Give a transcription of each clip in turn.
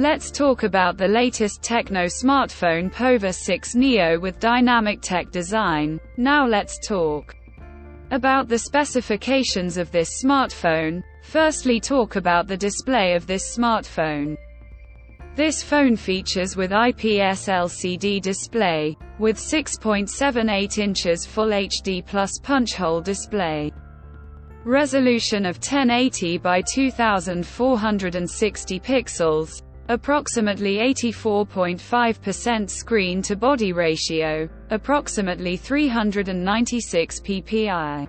Let's talk about the latest Tecno smartphone POVA 6 Neo with dynamic tech design. Now let's talk about the specifications of this smartphone. Firstly, talk about the display of this smartphone. This phone features with IPS LCD display, with 6.78 inches Full HD plus punch-hole display. Resolution of 1080 by 2460 pixels, approximately 84.5% screen-to-body ratio, approximately 396 ppi.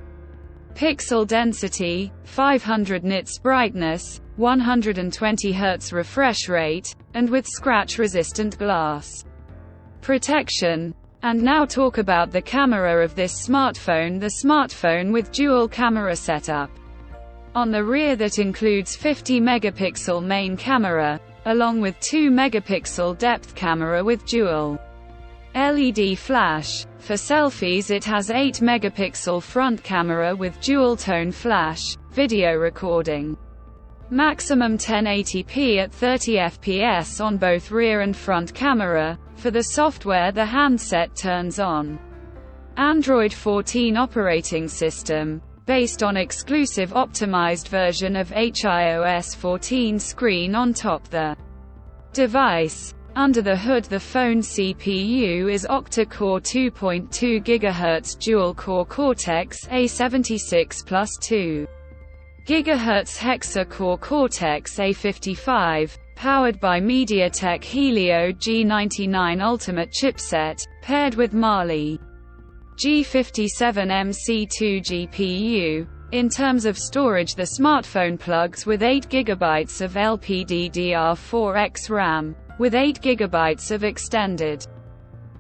Pixel density, 500 nits brightness, 120 Hz refresh rate, and with scratch-resistant glass protection. And now talk about the camera of this smartphone. The smartphone with dual camera setup. On the rear that includes 50 megapixel main camera, along with 2 megapixel depth camera with dual LED flash. For selfies it has 8 megapixel front camera with dual tone flash, video recording. Maximum 1080p at 30 fps on both rear and front camera. For the software, the handset turns on Android 14 operating system, based on exclusive optimized version of iOS 14 screen on top the device. Under the hood, the phone CPU is octa-core 2.2 GHz dual-core Cortex-A76 plus 2 GHz hexa-core Cortex-A55, powered by MediaTek Helio G99 Ultimate chipset, paired with Mali G57MC2 GPU. In terms of storage, the smartphone plugs with 8 GB of LPDDR4X RAM, with 8 GB of extended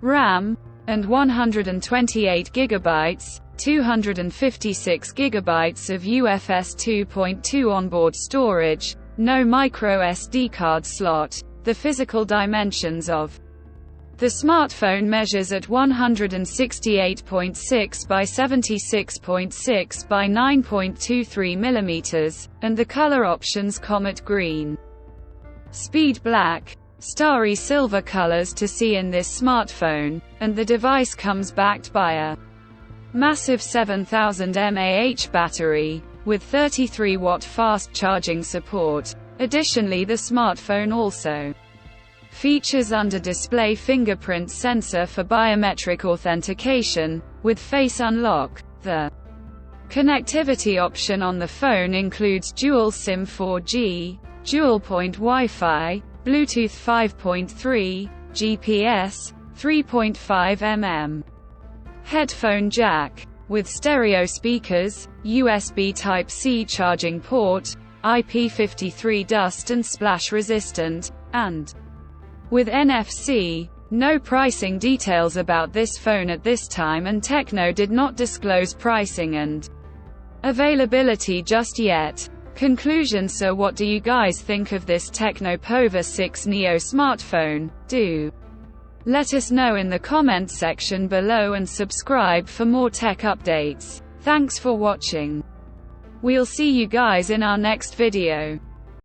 RAM, and 128 GB, 256 GB of UFS 2.2 onboard storage, no micro SD card slot. The physical dimensions of the smartphone measures at 168.6 by 76.6 by 9.23 mm, and the color options Comet Green, Speed Black, Starry Silver colors to see in this smartphone, and the device comes backed by a massive 7000 mAh battery, with 33-watt fast charging support. Additionally, the smartphone also features under-display fingerprint sensor for biometric authentication, with face unlock. The connectivity option on the phone includes dual SIM 4G, dual-point Wi-Fi, Bluetooth 5.3, GPS, 3.5 mm headphone jack, with stereo speakers, USB Type-C charging port, IP53 dust and splash resistant, and with NFC. No pricing details about this phone at this time, and Tecno did not disclose pricing and availability just yet. Conclusion: so what do you guys think of this Tecno POVA 6 Neo smartphone? Do let us know in the comments section below and subscribe for more tech updates. Thanks for watching. We'll see you guys in our next video.